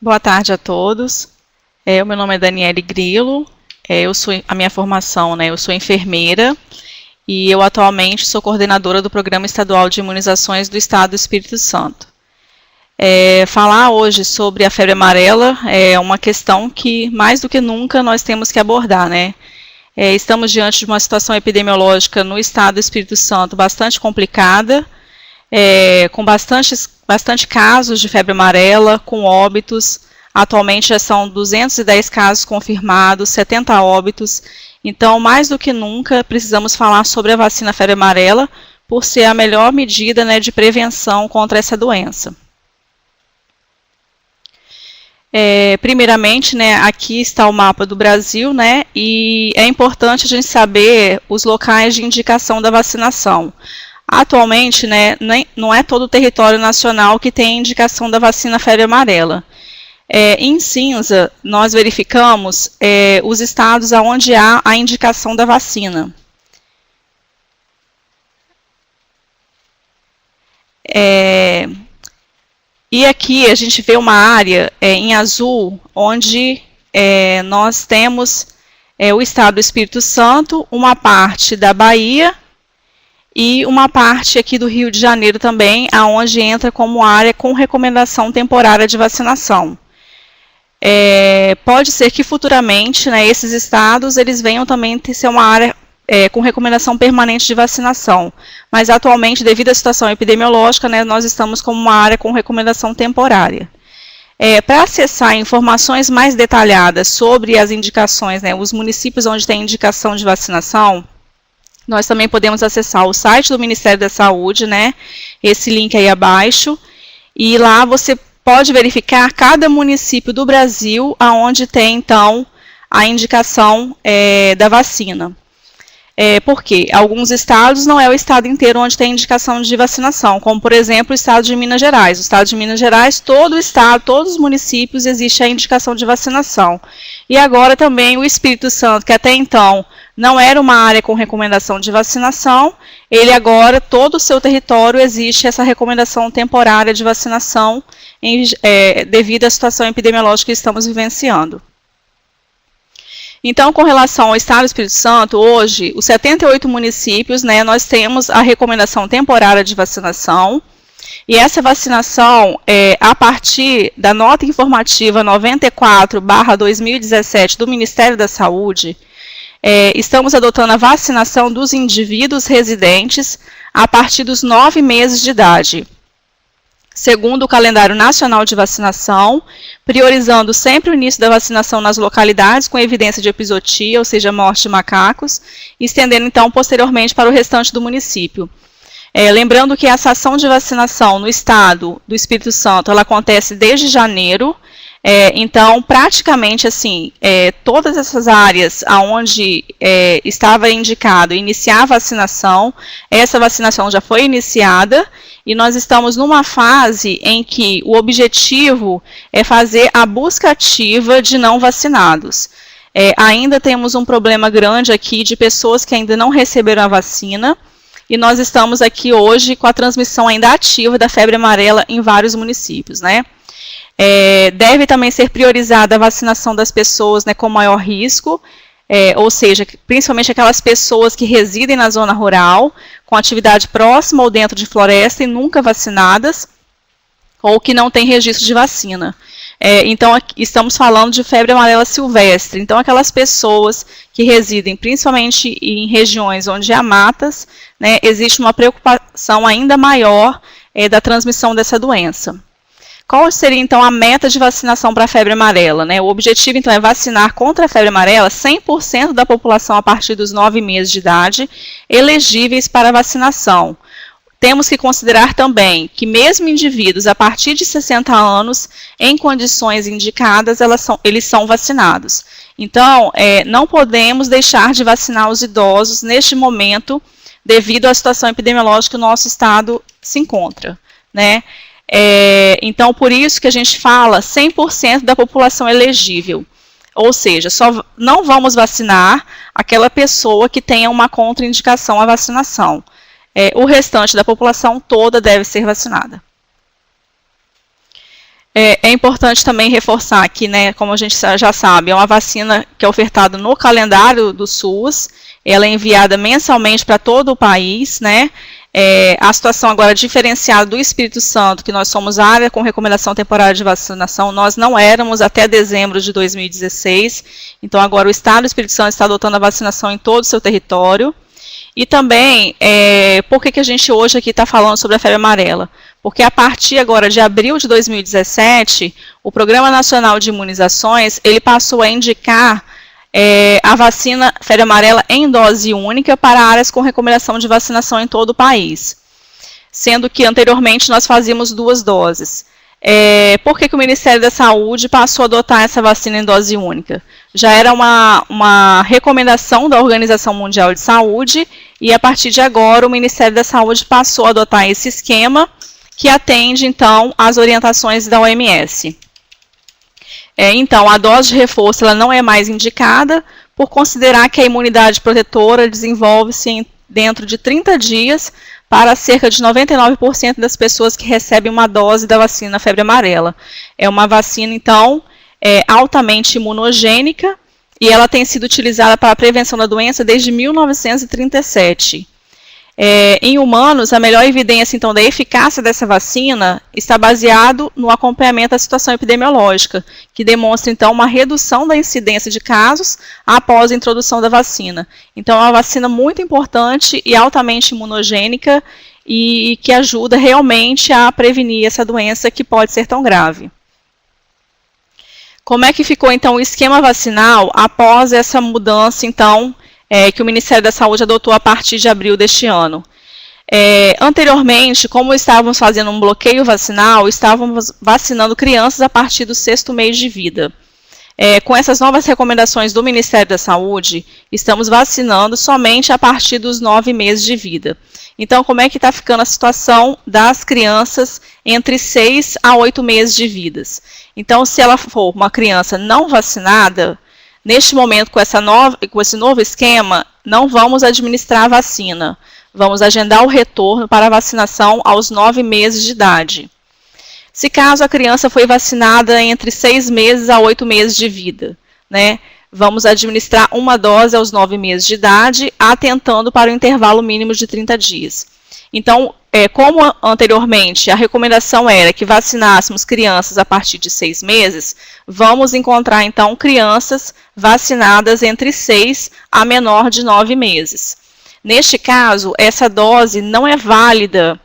Boa tarde a todos. O meu nome é Daniele Grilo. A minha formação, eu sou enfermeira e eu atualmente sou coordenadora do Programa Estadual de Imunizações do Estado do Espírito Santo. Falar hoje sobre a febre amarela é uma questão que, mais do que nunca, nós temos que abordar, estamos diante de uma situação epidemiológica no Estado do Espírito Santo bastante complicada, com bastante casos de febre amarela, com óbitos. Atualmente já são 210 casos confirmados, 70 óbitos. Então, mais do que nunca, precisamos falar sobre a vacina febre amarela, por ser a melhor medida de prevenção contra essa doença. Primeiramente, aqui está o mapa do Brasil, e é importante a gente saber os locais de indicação da vacinação. Atualmente, não é todo o território nacional que tem indicação da vacina febre amarela. Em cinza, nós verificamos os estados onde há a indicação da vacina. E aqui a gente vê uma área em azul, onde nós temos o estado do Espírito Santo, uma parte da Bahia e uma parte aqui do Rio de Janeiro também, aonde entra como área com recomendação temporária de vacinação. Pode ser que futuramente esses estados eles venham também ser uma área com recomendação permanente de vacinação, mas atualmente, devido à situação epidemiológica, nós estamos como uma área com recomendação temporária. Para acessar informações mais detalhadas sobre as indicações, os municípios onde tem indicação de vacinação, nós também podemos acessar o site do Ministério da Saúde, esse link aí abaixo, e lá você pode verificar cada município do Brasil onde tem, então, a indicação da vacina. Porque alguns estados não é o estado inteiro onde tem indicação de vacinação, como, por exemplo, o estado de Minas Gerais. O estado de Minas Gerais, todo o estado, todos os municípios, existe a indicação de vacinação. E agora também o Espírito Santo, que até então não era uma área com recomendação de vacinação, ele agora, todo o seu território, existe essa recomendação temporária de vacinação devido à situação epidemiológica que estamos vivenciando. Então, com relação ao Estado do Espírito Santo, hoje, os 78 municípios, nós temos a recomendação temporária de vacinação, e essa vacinação, a partir da nota informativa 94/2017 do Ministério da Saúde, estamos adotando a vacinação dos indivíduos residentes a partir dos 9 meses de idade, segundo o calendário nacional de vacinação, priorizando sempre o início da vacinação nas localidades com evidência de epizootia, ou seja, morte de macacos, e estendendo então posteriormente para o restante do município. Lembrando que essa ação de vacinação no estado do Espírito Santo, ela acontece desde janeiro, então praticamente assim, todas essas áreas onde estava indicado iniciar a vacinação, essa vacinação já foi iniciada, e nós estamos numa fase em que o objetivo é fazer a busca ativa de não vacinados. Ainda temos um problema grande aqui de pessoas que ainda não receberam a vacina, e nós estamos aqui hoje com a transmissão ainda ativa da febre amarela em vários municípios, Deve também ser priorizada a vacinação das pessoas com maior risco, ou seja, principalmente aquelas pessoas que residem na zona rural, com atividade próxima ou dentro de floresta e nunca vacinadas, ou que não tem registro de vacina. Então, aqui estamos falando de febre amarela silvestre. Então, aquelas pessoas que residem principalmente em regiões onde há matas, existe uma preocupação ainda maior da transmissão dessa doença. Qual seria, então, a meta de vacinação para a febre amarela? O objetivo, então, é vacinar contra a febre amarela 100% da população a partir dos 9 meses de idade, elegíveis para vacinação. Temos que considerar também que mesmo indivíduos a partir de 60 anos, em condições indicadas, eles são vacinados. Então, não podemos deixar de vacinar os idosos neste momento, devido à situação epidemiológica que o nosso estado se encontra, Então, por isso que a gente fala 100% da população elegível. Ou seja, só não vamos vacinar aquela pessoa que tenha uma contraindicação à vacinação. O restante da população toda deve ser vacinada. É importante também reforçar que, né, como a gente já sabe, é uma vacina que é ofertada no calendário do SUS, ela é enviada mensalmente para todo o país, né? A situação agora diferenciada do Espírito Santo, que nós somos área com recomendação temporária de vacinação, nós não éramos até dezembro de 2016, então agora o Estado do Espírito Santo está adotando a vacinação em todo o seu território. E também, por que a gente hoje aqui está falando sobre a febre amarela? Porque a partir agora de abril de 2017, o Programa Nacional de Imunizações, ele passou a indicar a vacina febre amarela em dose única para áreas com recomendação de vacinação em todo o país. Sendo que anteriormente nós fazíamos 2 doses. Por que o Ministério da Saúde passou a adotar essa vacina em dose única? Já era uma recomendação da Organização Mundial de Saúde e a partir de agora o Ministério da Saúde passou a adotar esse esquema que atende então às orientações da OMS. Então, a dose de reforço ela não é mais indicada por considerar que a imunidade protetora desenvolve-se dentro de 30 dias para cerca de 99% das pessoas que recebem uma dose da vacina febre amarela. É uma vacina, então, altamente imunogênica e ela tem sido utilizada para a prevenção da doença desde 1937. Em humanos, a melhor evidência, então, da eficácia dessa vacina está baseado no acompanhamento da situação epidemiológica, que demonstra, então, uma redução da incidência de casos após a introdução da vacina. Então, é uma vacina muito importante e altamente imunogênica e que ajuda realmente a prevenir essa doença que pode ser tão grave. Como é que ficou, então, o esquema vacinal após essa mudança, então, que o Ministério da Saúde adotou a partir de abril deste ano? Anteriormente, como estávamos fazendo um bloqueio vacinal, estávamos vacinando crianças a partir do 6º mês de vida. Com essas novas recomendações do Ministério da Saúde, estamos vacinando somente a partir dos 9 meses de vida. Então, como é que está ficando a situação das crianças entre 6 a 8 meses de vida? Então, se ela for uma criança não vacinada, neste momento, com esse novo esquema, não vamos administrar a vacina. Vamos agendar o retorno para a vacinação aos 9 meses de idade. Se caso a criança foi vacinada entre 6 meses a 8 meses de vida, né, vamos administrar uma dose aos 9 meses de idade, atentando para o intervalo mínimo de 30 dias. Então, como anteriormente a recomendação era que vacinássemos crianças a partir de 6 meses, vamos encontrar então crianças vacinadas entre 6 a menor de 9 meses. Neste caso, essa dose não é válida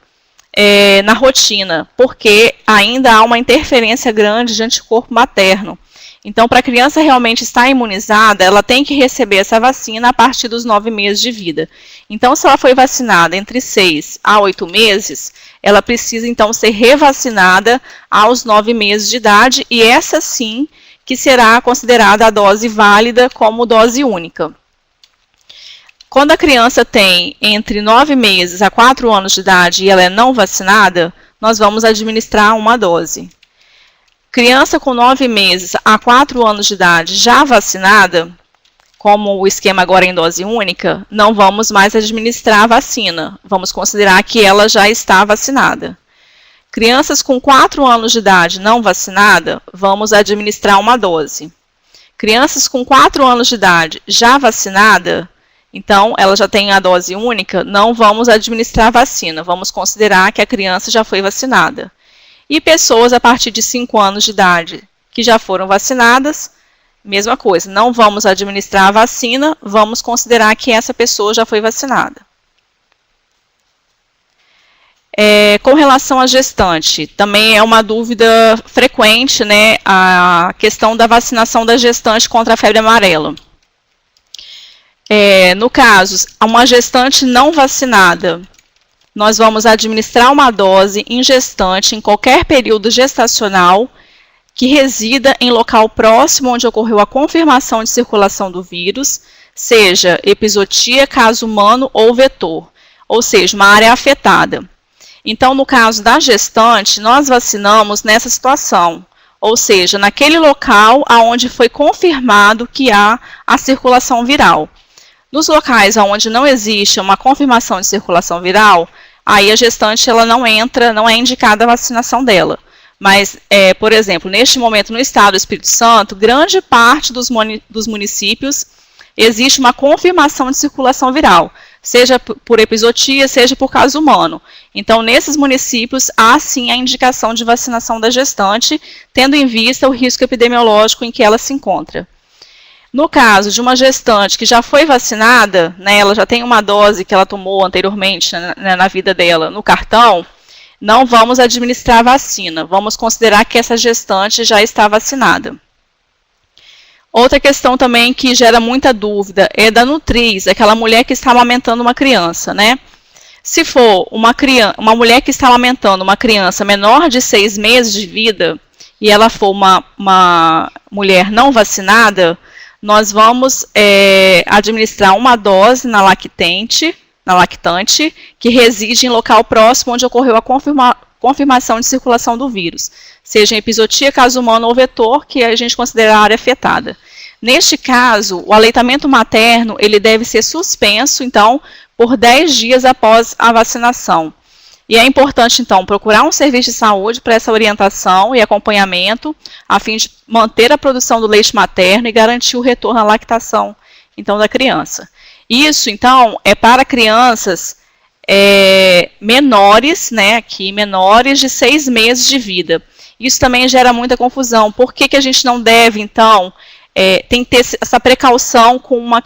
na rotina, porque ainda há uma interferência grande de anticorpo materno. Então, para a criança realmente estar imunizada, ela tem que receber essa vacina a partir dos 9 meses de vida. Então, se ela foi vacinada entre 6 a 8 meses, ela precisa, então, ser revacinada aos 9 meses de idade, e essa sim que será considerada a dose válida como dose única. Quando a criança tem entre 9 meses a 4 anos de idade e ela é não vacinada, nós vamos administrar uma dose. Criança com 9 meses a 4 anos de idade já vacinada, como o esquema agora é em dose única, não vamos mais administrar a vacina. Vamos considerar que ela já está vacinada. Crianças com 4 anos de idade não vacinada, vamos administrar uma dose. Crianças com 4 anos de idade já vacinada, então ela já tem a dose única, não vamos administrar a vacina. Vamos considerar que a criança já foi vacinada. E pessoas a partir de 5 anos de idade que já foram vacinadas, mesma coisa, não vamos administrar a vacina, vamos considerar que essa pessoa já foi vacinada. Com relação à gestante, também é uma dúvida frequente, né, a questão da vacinação da gestante contra a febre amarela. No caso, uma gestante não vacinada, nós vamos administrar uma dose em gestante em qualquer período gestacional que resida em local próximo onde ocorreu a confirmação de circulação do vírus, seja epizootia, caso humano ou vetor, ou seja, uma área afetada. Então, no caso da gestante, nós vacinamos nessa situação, ou seja, naquele local onde foi confirmado que há a circulação viral. Nos locais onde não existe uma confirmação de circulação viral, aí a gestante ela não entra, não é indicada a vacinação dela. Mas, por exemplo, neste momento no estado do Espírito Santo, grande parte dos municípios existe uma confirmação de circulação viral, seja por epizootia, seja por caso humano. Então, nesses municípios, há sim a indicação de vacinação da gestante, tendo em vista o risco epidemiológico em que ela se encontra. No caso de uma gestante que já foi vacinada, né, ela já tem uma dose que ela tomou anteriormente na vida dela no cartão, não vamos administrar a vacina, vamos considerar que essa gestante já está vacinada. Outra questão também que gera muita dúvida é da nutriz, aquela mulher que está amamentando uma criança, né? Se for uma mulher que está amamentando uma criança menor de 6 meses de vida e ela for uma mulher não vacinada, nós vamos administrar uma dose na lactante, que reside em local próximo onde ocorreu a confirmação de circulação do vírus, seja em epizootia, caso humano ou vetor, que a gente considera a área afetada. Neste caso, o aleitamento materno ele deve ser suspenso, então, por 10 dias após a vacinação. E é importante, então, procurar um serviço de saúde para essa orientação e acompanhamento, a fim de manter a produção do leite materno e garantir o retorno à lactação, então, da criança. Isso, então, é para crianças menores, né, aqui, menores de 6 meses de vida. Isso também gera muita confusão. Por que a gente não deve, então, tem que ter essa precaução com uma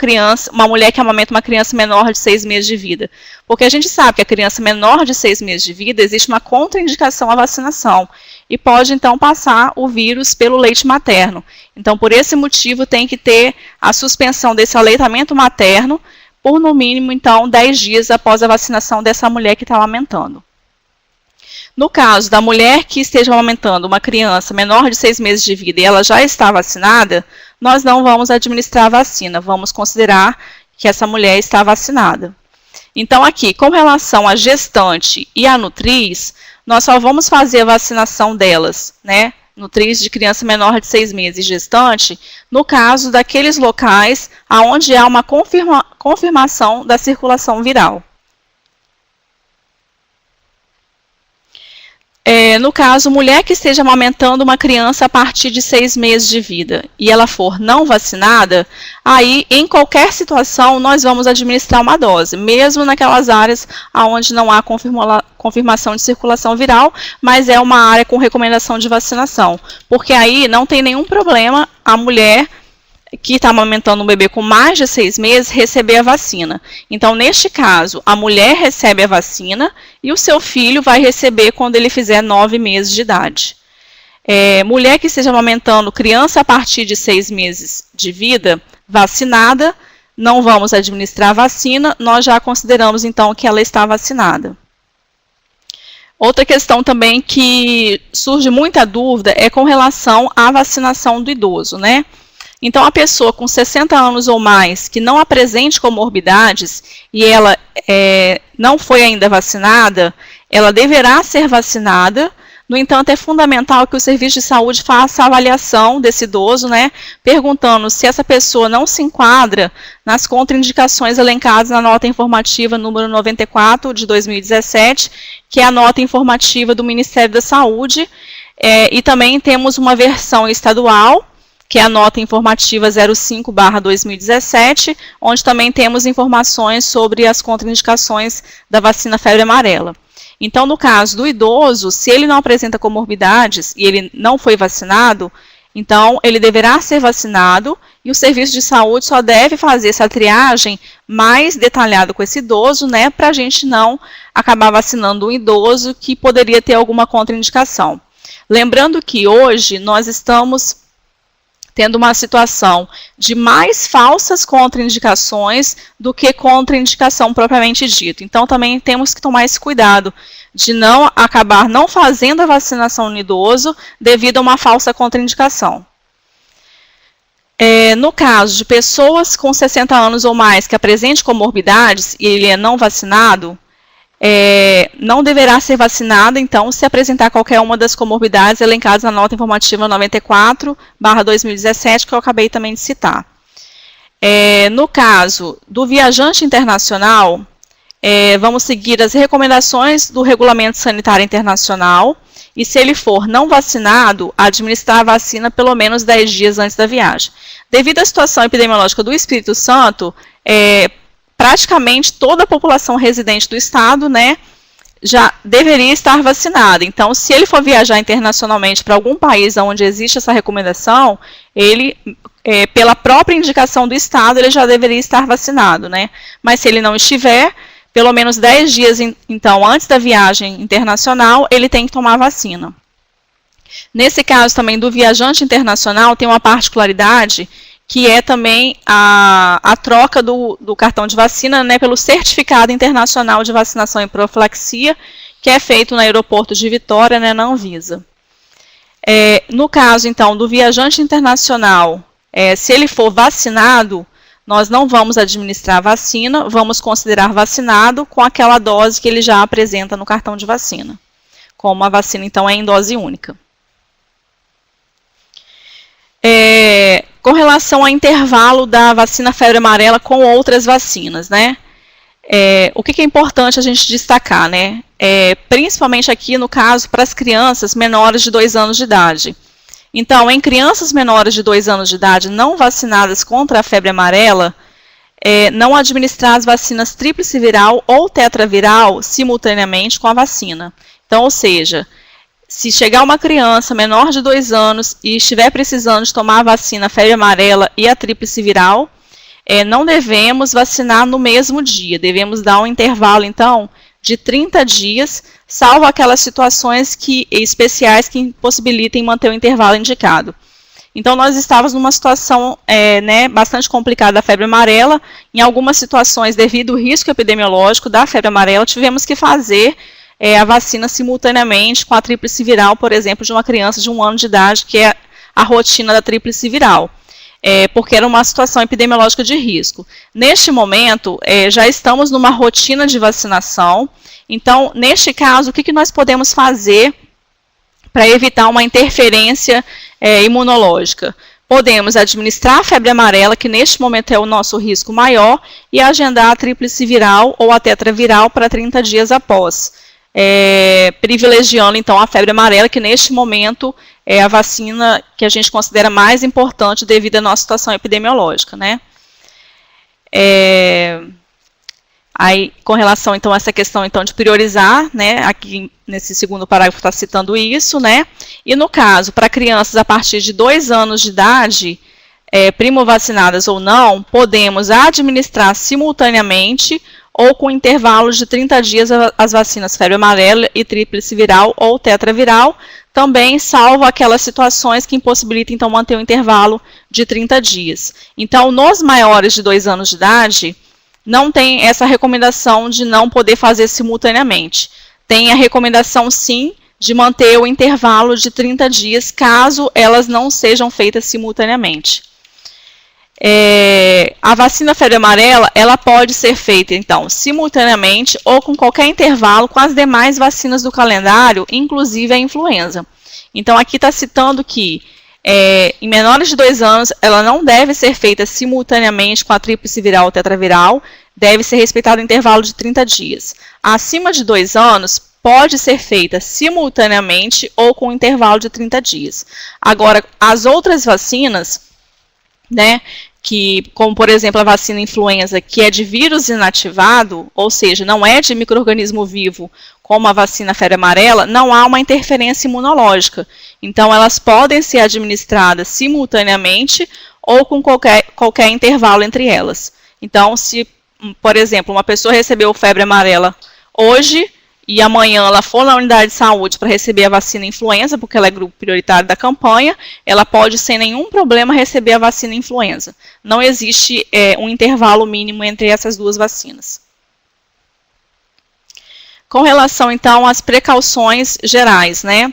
mulher que amamenta uma criança menor de 6 meses de vida? Porque a gente sabe que a criança menor de 6 meses de vida, existe uma contraindicação à vacinação e pode, então, passar o vírus pelo leite materno. Então, por esse motivo, tem que ter a suspensão desse aleitamento materno por, no mínimo, então, 10 dias após a vacinação dessa mulher que está amamentando. No caso da mulher que esteja amamentando uma criança menor de 6 meses de vida e ela já está vacinada, nós não vamos administrar a vacina, vamos considerar que essa mulher está vacinada. Então, aqui, com relação à gestante e à nutriz, nós só vamos fazer a vacinação delas, né? Nutriz de criança menor de 6 meses e gestante, no caso daqueles locais onde há uma confirmação da circulação viral. No caso, mulher que esteja amamentando uma criança a partir de 6 meses de vida e ela for não vacinada, aí, em qualquer situação, nós vamos administrar uma dose, mesmo naquelas áreas onde não há confirmação de circulação viral, mas é uma área com recomendação de vacinação, porque aí não tem nenhum problema a mulher que está amamentando um bebê com mais de 6 meses receber a vacina. Então, neste caso, a mulher recebe a vacina e o seu filho vai receber quando ele fizer 9 meses de idade. Mulher que esteja amamentando criança a partir de 6 meses de vida, vacinada, não vamos administrar a vacina, nós já consideramos, então, que ela está vacinada. Outra questão também que surge muita dúvida é com relação à vacinação do idoso, né? Então, a pessoa com 60 anos ou mais que não apresente comorbidades e ela não foi ainda vacinada, ela deverá ser vacinada. No entanto, é fundamental que o serviço de saúde faça a avaliação desse idoso, né, perguntando se essa pessoa não se enquadra nas contraindicações elencadas na nota informativa número 94 de 2017, que é a nota informativa do Ministério da Saúde, e também temos uma versão estadual, que é a nota informativa 05/2017, onde também temos informações sobre as contraindicações da vacina febre amarela. Então, no caso do idoso, se ele não apresenta comorbidades e ele não foi vacinado, então ele deverá ser vacinado e o serviço de saúde só deve fazer essa triagem mais detalhada com esse idoso, né, para a gente não acabar vacinando um idoso que poderia ter alguma contraindicação. Lembrando que hoje nós estamos tendo uma situação de mais falsas contraindicações do que contraindicação propriamente dita. Então, também temos que tomar esse cuidado de não acabar não fazendo a vacinação no idoso devido a uma falsa contraindicação. No caso de pessoas com 60 anos ou mais que apresentem comorbidades e ele é não vacinado, não deverá ser vacinada, então, se apresentar qualquer uma das comorbidades elencadas na nota informativa 94/2017, que eu acabei também de citar. No caso do viajante internacional, vamos seguir as recomendações do Regulamento Sanitário Internacional e se ele for não vacinado, administrar a vacina pelo menos 10 dias antes da viagem. Devido à situação epidemiológica do Espírito Santo, praticamente toda a população residente do estado, né, já deveria estar vacinada. Então, se ele for viajar internacionalmente para algum país onde existe essa recomendação, ele, pela própria indicação do estado, ele já deveria estar vacinado, né? Mas se ele não estiver, pelo menos 10 dias, então, antes da viagem internacional, ele tem que tomar a vacina. Nesse caso também do viajante internacional, tem uma particularidade que é também a troca do cartão de vacina, né, pelo Certificado Internacional de Vacinação e Profilaxia, que é feito no aeroporto de Vitória, né, na Anvisa. No caso, então, do viajante internacional, se ele for vacinado, nós não vamos administrar a vacina, vamos considerar vacinado com aquela dose que ele já apresenta no cartão de vacina, como a vacina, então, é em dose única. Com relação ao intervalo da vacina febre amarela com outras vacinas, né? O que é importante a gente destacar, né? Principalmente aqui no caso para as crianças menores de 2 anos de idade. Então, em crianças menores de 2 anos de idade não vacinadas contra a febre amarela, não administrar as vacinas tríplice viral ou tetraviral simultaneamente com a vacina. Então, ou seja, se chegar uma criança menor de 2 anos e estiver precisando de tomar a vacina febre amarela e a tríplice viral, não devemos vacinar no mesmo dia. Devemos dar um intervalo, então, de 30 dias, salvo aquelas situações especiais que impossibilitem manter o intervalo indicado. Então, nós estávamos numa situação bastante complicada da febre amarela. Em algumas situações, devido ao risco epidemiológico da febre amarela, tivemos que fazer a vacina simultaneamente com a tríplice viral, por exemplo, de uma criança de 1 ano de idade, que é a rotina da tríplice viral, porque era uma situação epidemiológica de risco. Neste momento, já estamos numa rotina de vacinação. Então, neste caso, o que nós podemos fazer para evitar uma interferência imunológica? Podemos administrar a febre amarela, que neste momento é o nosso risco maior, e agendar a tríplice viral ou a tetraviral para 30 dias após. Privilegiando, então, a febre amarela, que neste momento é a vacina que a gente considera mais importante devido à nossa situação epidemiológica, né? Aí, com relação, então, a essa questão, então, de priorizar, né, aqui nesse segundo parágrafo está citando isso, né? E no caso, para crianças a partir de 2 anos de idade, primovacinadas ou não, podemos administrar simultaneamente ou com intervalos de 30 dias as vacinas febre amarela e tríplice viral ou tetraviral, também salvo aquelas situações que impossibilitam, então, manter o intervalo de 30 dias. Então, nos maiores de 2 anos de idade, não tem essa recomendação de não poder fazer simultaneamente. Tem a recomendação, sim, de manter o intervalo de 30 dias, caso elas não sejam feitas simultaneamente. A vacina febre amarela, ela pode ser feita, então, simultaneamente ou com qualquer intervalo com as demais vacinas do calendário, inclusive a influenza. Então, aqui está citando que, em menores de 2 anos, ela não deve ser feita simultaneamente com a tríplice viral ou tetraviral, deve ser respeitado o intervalo de 30 dias. Acima de 2 anos, pode ser feita simultaneamente ou com intervalo de 30 dias. Agora, as outras vacinas, né, como, por exemplo, a vacina influenza, que é de vírus inativado, ou seja, não é de micro-organismo vivo, como a vacina febre amarela, não há uma interferência imunológica. Então, elas podem ser administradas simultaneamente ou com qualquer intervalo entre elas. Então, se, por exemplo, uma pessoa recebeu febre amarela hoje e amanhã ela for na unidade de saúde para receber a vacina influenza, porque ela é grupo prioritário da campanha, ela pode, sem nenhum problema, receber a vacina influenza. Não existe um intervalo mínimo entre essas duas vacinas. Com relação, então, às precauções gerais, né?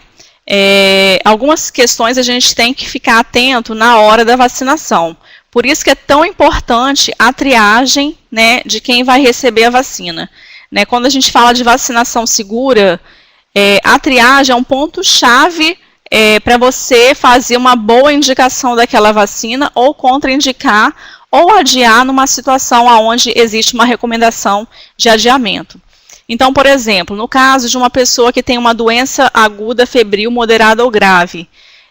Algumas questões a gente tem que ficar atento na hora da vacinação. Por isso que é tão importante a triagem, né, de quem vai receber a vacina. Né, quando a gente fala de vacinação segura, a triagem é um ponto-chave para você fazer uma boa indicação daquela vacina ou contraindicar ou adiar numa situação onde existe uma recomendação de adiamento. Então, por exemplo, no caso de uma pessoa que tem uma doença aguda, febril, moderada ou grave,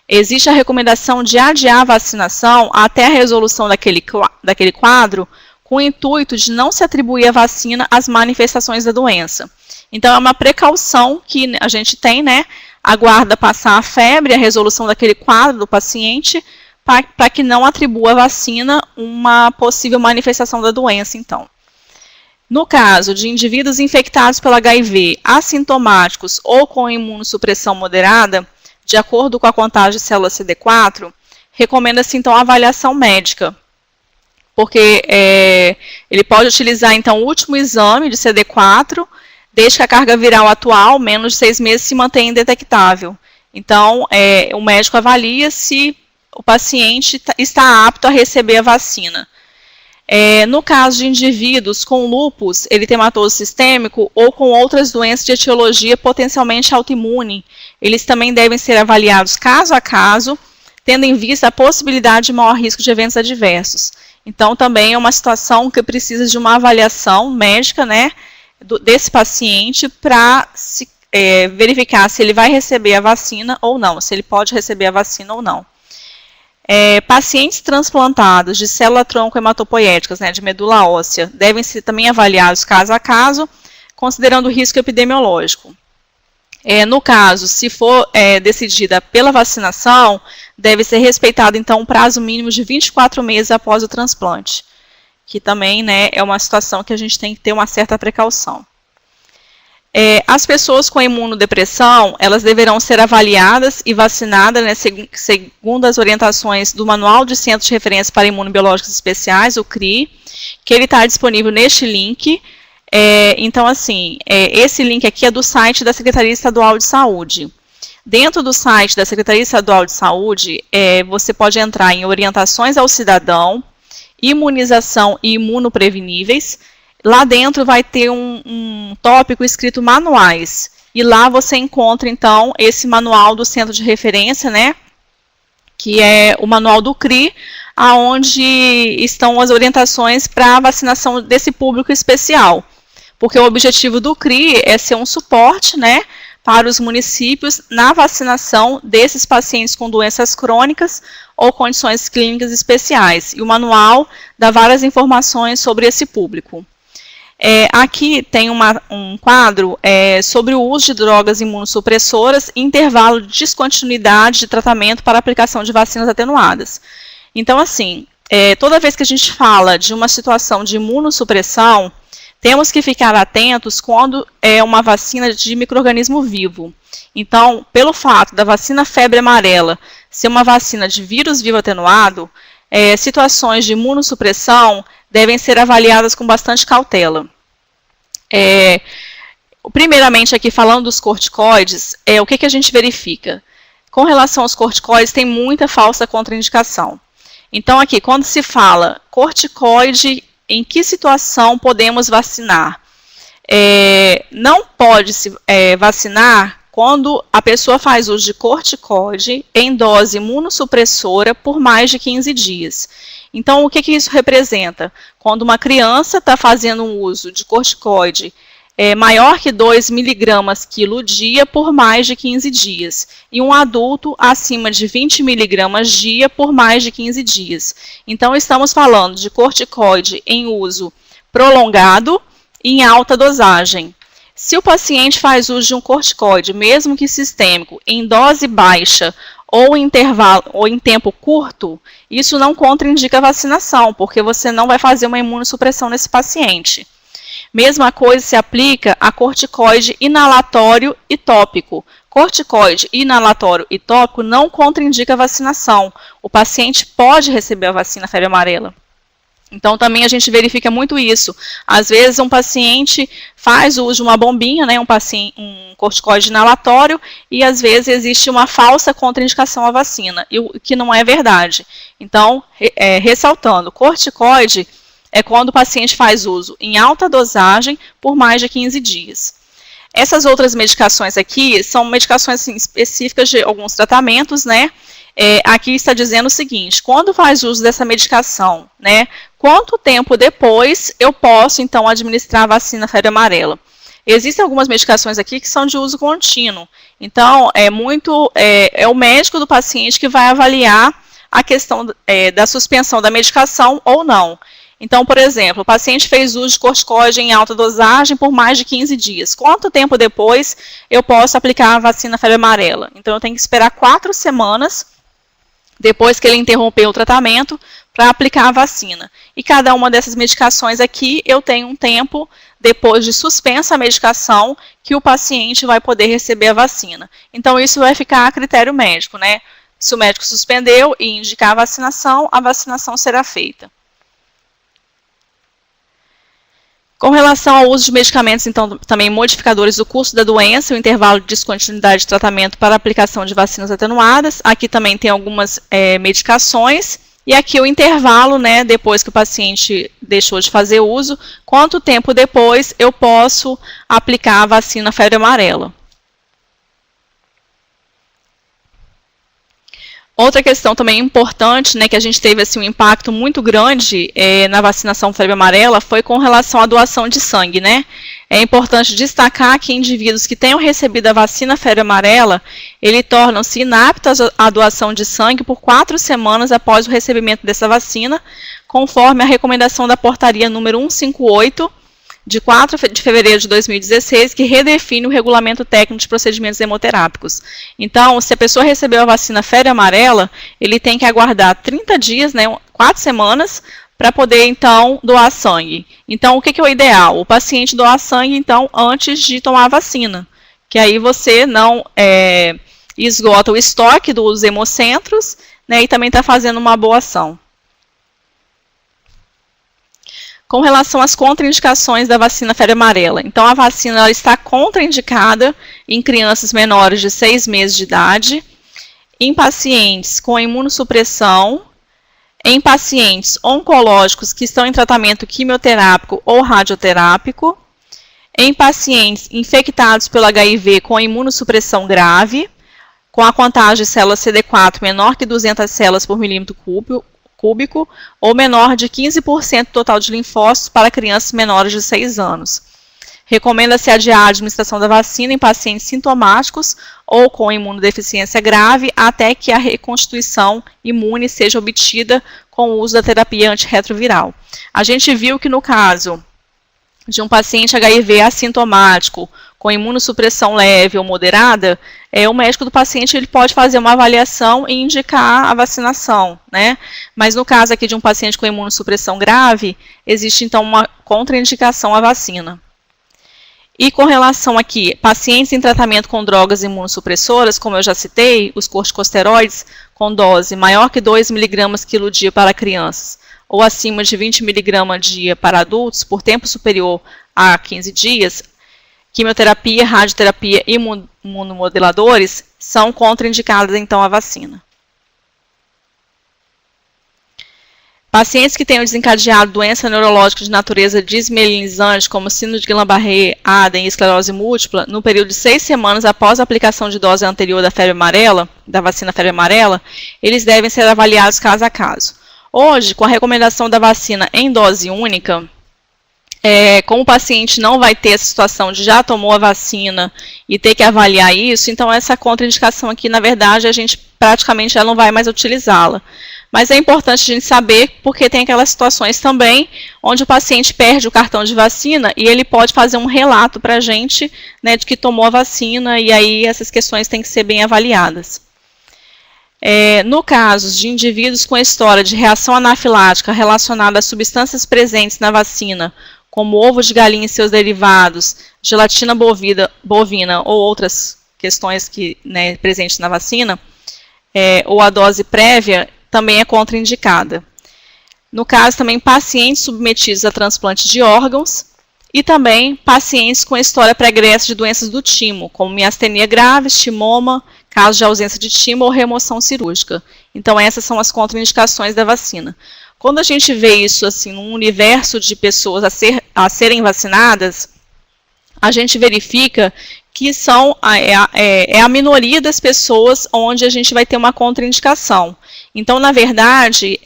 existe a recomendação de adiar a vacinação até a resolução daquele quadro, com o intuito de não se atribuir a vacina às manifestações da doença. Então, é uma precaução que a gente tem, né? Aguarda passar a febre, a resolução daquele quadro do paciente, para que não atribua a vacina uma possível manifestação da doença, então. No caso de indivíduos infectados pelo HIV, assintomáticos ou com imunossupressão moderada, de acordo com a contagem de célula CD4, recomenda-se, então, a avaliação médica, porque ele pode utilizar, então, o último exame de CD4, desde que a carga viral atual, menos de 6 meses, se mantenha indetectável. Então, o médico avalia se o paciente está apto a receber a vacina. No caso de indivíduos com lúpus eritematoso sistêmico ou com outras doenças de etiologia potencialmente autoimune, eles também devem ser avaliados caso a caso, tendo em vista a possibilidade de maior risco de eventos adversos. Então, também é uma situação que precisa de uma avaliação médica, né, desse paciente para verificar se ele vai receber a vacina ou não, se ele pode receber a vacina ou não. Pacientes transplantados de célula-tronco hematopoéticas, né, de medula óssea, devem ser também avaliados caso a caso, considerando o risco epidemiológico. No caso, se for decidida pela vacinação, deve ser respeitado, então, um prazo mínimo de 24 meses após o transplante, que também, né, é uma situação que a gente tem que ter uma certa precaução. As pessoas com imunodepressão, elas deverão ser avaliadas e vacinadas, né, segundo as orientações do Manual de Centros de Referência para Imunobiológicos Especiais, o CRI, que ele está disponível neste link. Então, assim, esse link aqui é do site da Secretaria Estadual de Saúde. Dentro do site da Secretaria Estadual de Saúde, você pode entrar em Orientações ao Cidadão, Imunização e Imunopreveníveis. Lá dentro vai ter um tópico escrito Manuais. E lá você encontra, então, esse manual do Centro de Referência, né? Que é o manual do CRI, onde estão as orientações para a vacinação desse público especial. Porque o objetivo do CRI é ser um suporte, né, para os municípios na vacinação desses pacientes com doenças crônicas ou condições clínicas especiais. E o manual dá várias informações sobre esse público. Aqui tem um quadro sobre o uso de drogas imunossupressoras e intervalo de descontinuidade de tratamento para aplicação de vacinas atenuadas. Então, assim, toda vez que a gente fala de uma situação de imunossupressão, temos que ficar atentos quando é uma vacina de micro-organismo vivo. Então, pelo fato da vacina febre amarela ser uma vacina de vírus vivo atenuado, situações de imunossupressão devem ser avaliadas com bastante cautela. Primeiramente, aqui falando dos corticoides, o que a gente verifica? Com relação aos corticoides, tem muita falsa contraindicação. Então, aqui, quando se fala corticoide, em que situação podemos vacinar? Não pode se vacinar quando a pessoa faz uso de corticoide em dose imunossupressora por mais de 15 dias. Então, o que isso representa? Quando uma criança está fazendo um uso de corticoide maior que 2 miligramas quilo dia por mais de 15 dias, e um adulto acima de 20 miligramas dia por mais de 15 dias. Então, estamos falando de corticoide em uso prolongado e em alta dosagem. Se o paciente faz uso de um corticoide, mesmo que sistêmico, em dose baixa ou em tempo curto, isso não contraindica a vacinação, porque você não vai fazer uma imunossupressão nesse paciente. Mesma coisa se aplica a corticoide inalatório e tópico. Corticoide inalatório e tópico não contraindica a vacinação. O paciente pode receber a vacina febre amarela. Então, também a gente verifica muito isso. Às vezes, um paciente faz uso de uma bombinha, né, um corticoide inalatório, e às vezes existe uma falsa contraindicação à vacina, o que não é verdade. Então, ressaltando, corticoide é quando o paciente faz uso em alta dosagem por mais de 15 dias. Essas outras medicações aqui são medicações assim, específicas de alguns tratamentos, né? Aqui está dizendo o seguinte: quando faz uso dessa medicação, né? Quanto tempo depois eu posso, então, administrar a vacina febre amarela? Existem algumas medicações aqui que são de uso contínuo. Então, é o médico do paciente que vai avaliar a questão da suspensão da medicação ou não. Então, por exemplo, o paciente fez uso de corticoide em alta dosagem por mais de 15 dias. Quanto tempo depois eu posso aplicar a vacina febre amarela? Então, eu tenho que esperar 4 semanas depois que ele interrompeu o tratamento para aplicar a vacina. E cada uma dessas medicações aqui, eu tenho um tempo depois de suspensa a medicação que o paciente vai poder receber a vacina. Então, isso vai ficar a critério médico, né? Se o médico suspendeu e indicar a vacinação será feita. Com relação ao uso de medicamentos, então, também modificadores do curso da doença, o intervalo de descontinuidade de tratamento para aplicação de vacinas atenuadas. Aqui também tem algumas medicações. E aqui o intervalo, né, depois que o paciente deixou de fazer uso, quanto tempo depois eu posso aplicar a vacina febre amarela. Outra questão também importante, né, que a gente teve assim, um impacto muito grande na vacinação febre amarela foi com relação à doação de sangue, né? É importante destacar que indivíduos que tenham recebido a vacina febre amarela, eles tornam-se inaptos à doação de sangue por 4 semanas após o recebimento dessa vacina, conforme a recomendação da portaria número 158, de 4 de fevereiro de 2016, que redefine o regulamento técnico de procedimentos hemoterápicos. Então, se a pessoa recebeu a vacina febre amarela, ele tem que aguardar 30 dias, né, 4 semanas, para poder, então, doar sangue. Então, o que é o ideal? O paciente doar sangue, então, antes de tomar a vacina, que aí você não esgota o estoque dos hemocentros, né, e também está fazendo uma boa ação. Com relação às contraindicações da vacina febre amarela. Então, a vacina ela está contraindicada em crianças menores de 6 meses de idade, em pacientes com imunossupressão, em pacientes oncológicos que estão em tratamento quimioterápico ou radioterápico, em pacientes infectados pelo HIV com imunossupressão grave, com a contagem de células CD4 menor que 200 células por milímetro cúbico, ou menor de 15% do total de linfócitos para crianças menores de 6 anos. Recomenda-se adiar a administração da vacina em pacientes sintomáticos ou com imunodeficiência grave até que a reconstituição imune seja obtida com o uso da terapia antirretroviral. A gente viu que no caso de um paciente HIV assintomático com imunossupressão leve ou moderada, o médico do paciente ele pode fazer uma avaliação e indicar a vacinação, né? Mas no caso aqui de um paciente com imunossupressão grave, existe então uma contraindicação à vacina. E com relação aqui, pacientes em tratamento com drogas imunossupressoras, como eu já citei, os corticosteroides com dose maior que 2 mg quilo dia para crianças, ou acima de 20 mg dia para adultos, por tempo superior a 15 dias, quimioterapia, radioterapia e imunomoduladores são contraindicadas, então, à vacina. Pacientes que tenham desencadeado doença neurológica de natureza desmielinizante, como síndrome de Guillain-Barré, ADEM e esclerose múltipla, no período de 6 semanas após a aplicação de dose anterior da febre amarela, da vacina febre amarela, eles devem ser avaliados caso a caso. Hoje, com a recomendação da vacina em dose única, como o paciente não vai ter essa situação de já tomou a vacina e ter que avaliar isso, então essa contraindicação aqui, na verdade, a gente praticamente já não vai mais utilizá-la. Mas é importante a gente saber, porque tem aquelas situações também onde o paciente perde o cartão de vacina e ele pode fazer um relato para a gente, né, de que tomou a vacina, e aí essas questões têm que ser bem avaliadas. No caso de indivíduos com história de reação anafilática relacionada a substâncias presentes na vacina, como ovo de galinha e seus derivados, gelatina bovina ou outras questões presentes na vacina, ou a dose prévia, também é contraindicada. No caso, também pacientes submetidos a transplante de órgãos e também pacientes com história pregressa de doenças do timo, como miastenia grave, estimoma, caso de ausência de timo ou remoção cirúrgica. Então, essas são as contraindicações da vacina. Quando a gente vê isso assim, num universo de pessoas a serem vacinadas, a gente verifica que é a minoria das pessoas onde a gente vai ter uma contraindicação. Então, na verdade,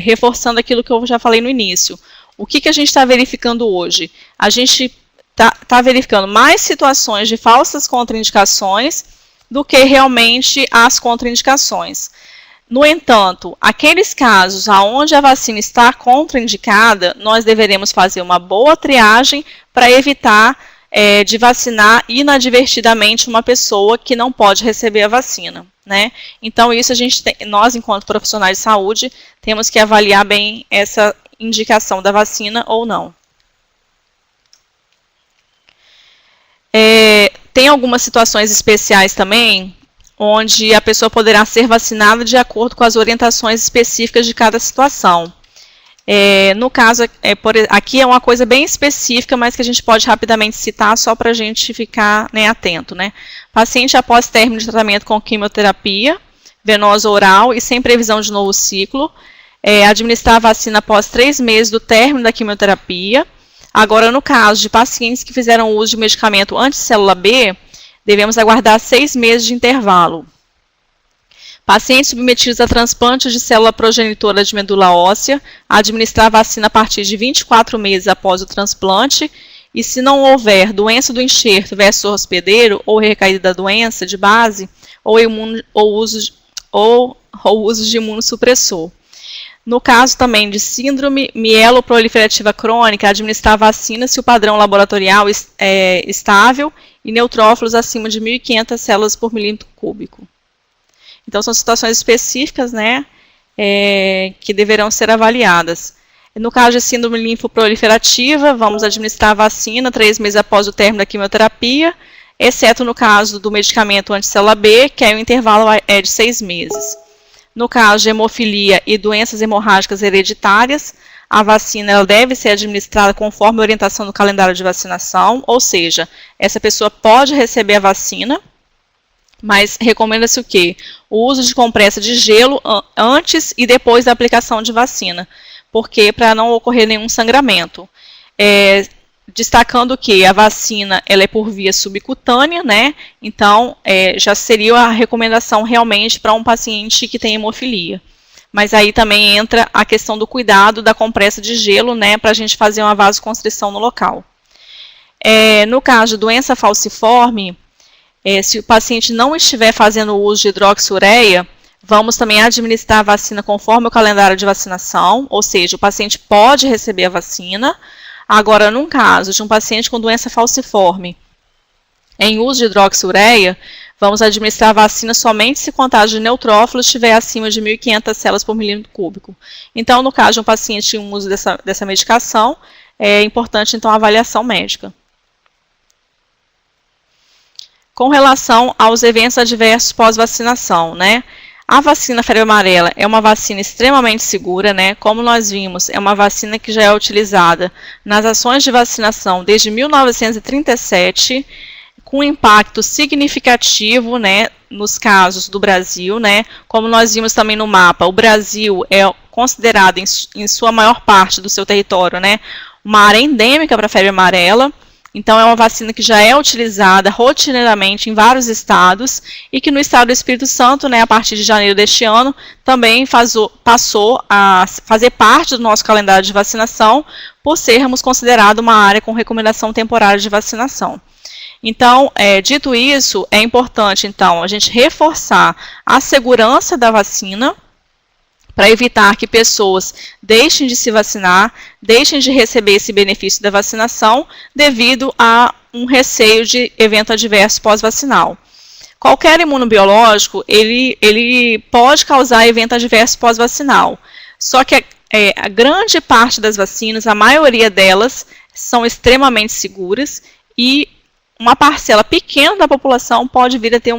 reforçando aquilo que eu já falei no início, o que a gente está verificando hoje? A gente está verificando mais situações de falsas contraindicações do que realmente as contraindicações. No entanto, aqueles casos onde a vacina está contraindicada, nós deveremos fazer uma boa triagem para evitar de vacinar inadvertidamente uma pessoa que não pode receber a vacina, né? Então, isso nós, enquanto profissionais de saúde, temos que avaliar bem essa indicação da vacina ou não. Tem algumas situações especiais também, onde a pessoa poderá ser vacinada de acordo com as orientações específicas de cada situação. No caso, aqui é uma coisa bem específica, mas que a gente pode rapidamente citar só para a gente ficar, né, atento, né? Paciente após término de tratamento com quimioterapia venosa oral e sem previsão de novo ciclo, administrar a vacina após 3 meses do término da quimioterapia. Agora, no caso de pacientes que fizeram uso de medicamento anti-célula B, devemos aguardar 6 meses de intervalo. Pacientes submetidos a transplante de célula progenitora de medula óssea, administrar a vacina a partir de 24 meses após o transplante, e se não houver doença do enxerto versus hospedeiro, ou recaída da doença de base, ou uso de imunossupressor. No caso também de síndrome mieloproliferativa crônica, administrar a vacina se o padrão laboratorial é estável e neutrófilos acima de 1.500 células por milímetro cúbico. Então, são situações específicas, né, que deverão ser avaliadas. No caso de síndrome linfoproliferativa, vamos administrar a vacina 3 meses após o término da quimioterapia, exceto no caso do medicamento anti-célula B, que aí o intervalo é de 6 meses. No caso de hemofilia e doenças hemorrágicas hereditárias, a vacina ela deve ser administrada conforme a orientação do calendário de vacinação, ou seja, essa pessoa pode receber a vacina, mas recomenda-se o quê? O uso de compressa de gelo antes e depois da aplicação de vacina, porque para não ocorrer nenhum sangramento. Destacando que a vacina ela é por via subcutânea, né? Então, já seria a recomendação realmente para um paciente que tem hemofilia. Mas aí também entra a questão do cuidado da compressa de gelo, né? Para a gente fazer uma vasoconstrição no local. No caso de doença falciforme, se o paciente não estiver fazendo uso de hidroxiureia, vamos também administrar a vacina conforme o calendário de vacinação, ou seja, o paciente pode receber a vacina. Agora, num caso de um paciente com doença falciforme em uso de hidroxiureia, vamos administrar a vacina somente se a contagem de neutrófilos estiver acima de 1.500 células por milímetro cúbico. Então, no caso de um paciente em uso dessa medicação, é importante, então, a avaliação médica. Com relação aos eventos adversos pós-vacinação, né? A vacina febre amarela é uma vacina extremamente segura, né? Como nós vimos, é uma vacina que já é utilizada nas ações de vacinação desde 1937, com impacto significativo, né, nos casos do Brasil, né? Como nós vimos também no mapa, o Brasil é considerado, em sua maior parte do seu território, né, uma área endêmica para a febre amarela. Então, é uma vacina que já é utilizada rotineiramente em vários estados e que no estado do Espírito Santo, né, a partir de janeiro deste ano, também passou a fazer parte do nosso calendário de vacinação, por sermos considerados uma área com recomendação temporária de vacinação. Então, dito isso, é importante, então, a gente reforçar a segurança da vacina, para evitar que pessoas deixem de se vacinar, deixem de receber esse benefício da vacinação, devido a um receio de evento adverso pós-vacinal. Qualquer imunobiológico, ele pode causar evento adverso pós-vacinal, só que a grande parte das vacinas, a maioria delas, são extremamente seguras e uma parcela pequena da população pode vir a ter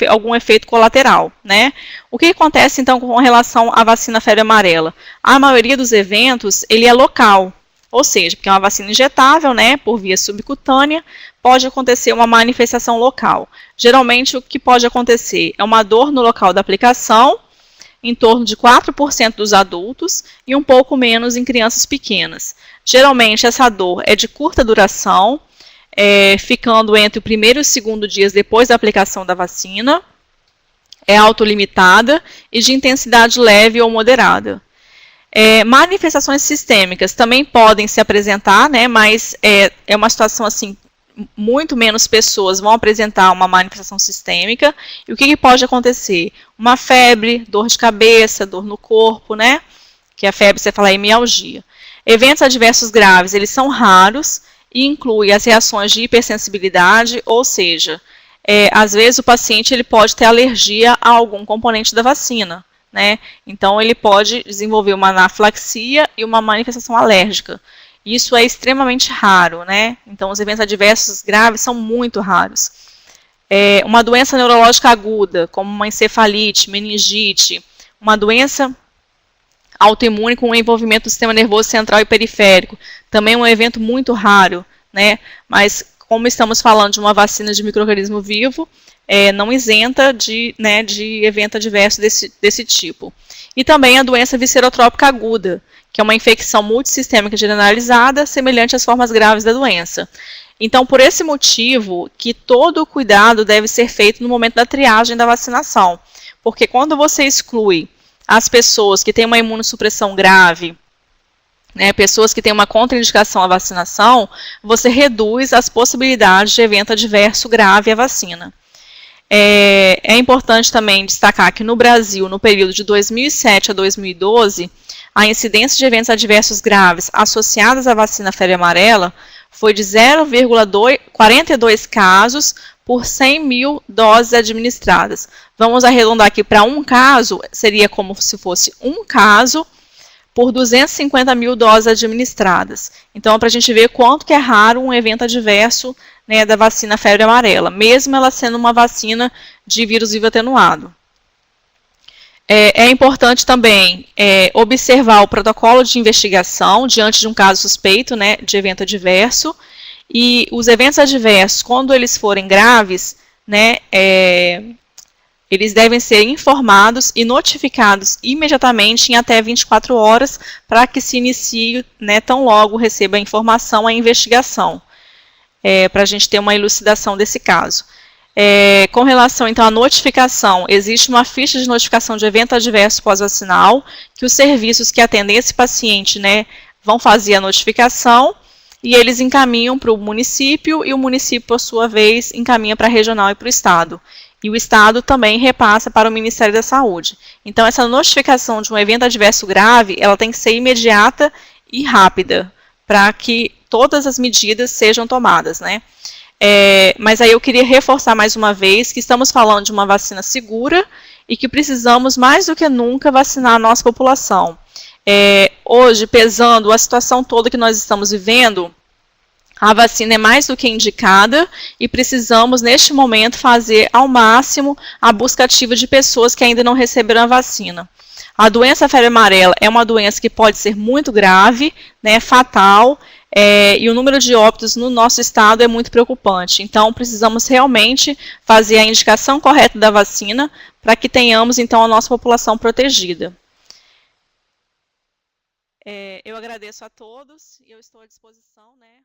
algum efeito colateral, né? O que acontece, então, com relação à vacina febre amarela? A maioria dos eventos, ele é local, ou seja, porque é uma vacina injetável, né, por via subcutânea, pode acontecer uma manifestação local. Geralmente, o que pode acontecer é uma dor no local da aplicação, em torno de 4% dos adultos e um pouco menos em crianças pequenas. Geralmente, essa dor é de curta duração, ficando entre o primeiro e o segundo dias depois da aplicação da vacina, é autolimitada e de intensidade leve ou moderada. Manifestações sistêmicas também podem se apresentar, né, mas é uma situação assim, muito menos pessoas vão apresentar uma manifestação sistêmica. E o que pode acontecer? Uma febre, dor de cabeça, dor no corpo, né? Que a febre, você fala, é mialgia. Eventos adversos graves, eles são raros e incluem as reações de hipersensibilidade, ou seja, às vezes o paciente ele pode ter alergia a algum componente da vacina, né? Então ele pode desenvolver uma anafilaxia e uma manifestação alérgica. Isso é extremamente raro, né? Então, os eventos adversos graves são muito raros. Uma doença neurológica aguda, como uma encefalite, meningite, uma doença autoimune com envolvimento do sistema nervoso central e periférico, também é um evento muito raro, né? Mas, como estamos falando de uma vacina de micro-organismo vivo, não isenta de evento adverso desse tipo. E também a doença viscerotrópica aguda, que é uma infecção multissistêmica generalizada, semelhante às formas graves da doença. Então, por esse motivo, que todo o cuidado deve ser feito no momento da triagem da vacinação. Porque quando você exclui as pessoas que têm uma imunossupressão grave, né, pessoas que têm uma contraindicação à vacinação, você reduz as possibilidades de evento adverso grave à vacina. É importante também destacar que no Brasil, no período de 2007 a 2012, a incidência de eventos adversos graves associados à vacina febre amarela foi de 0,42 casos por 100 mil doses administradas. Vamos arredondar aqui para um caso, seria como se fosse um caso por 250 mil doses administradas. Então, para a gente ver quanto que é raro um evento adverso, né, da vacina febre amarela, mesmo ela sendo uma vacina de vírus vivo atenuado. É importante também observar o protocolo de investigação diante de um caso suspeito, né, de evento adverso. E os eventos adversos, quando eles forem graves, né, eles devem ser informados e notificados imediatamente em até 24 horas para que se inicie, né, tão logo receba a informação, a investigação, para a gente ter uma elucidação desse caso. Com relação, então, à notificação, existe uma ficha de notificação de evento adverso pós-vacinal, que os serviços que atendem esse paciente, né, vão fazer a notificação e eles encaminham para o município e o município, por sua vez, encaminha para a regional e para o estado. E o estado também repassa para o Ministério da Saúde. Então, essa notificação de um evento adverso grave, ela tem que ser imediata e rápida, para que todas as medidas sejam tomadas, né? Mas aí eu queria reforçar mais uma vez que estamos falando de uma vacina segura e que precisamos mais do que nunca vacinar a nossa população. Hoje, pesando a situação toda que nós estamos vivendo, a vacina é mais do que indicada e precisamos, neste momento, fazer ao máximo a busca ativa de pessoas que ainda não receberam a vacina. A doença febre amarela é uma doença que pode ser muito grave, né, fatal, e o número de óbitos no nosso estado é muito preocupante. Então, precisamos realmente fazer a indicação correta da vacina para que tenhamos, então, a nossa população protegida. Eu agradeço a todos e eu estou à disposição, né,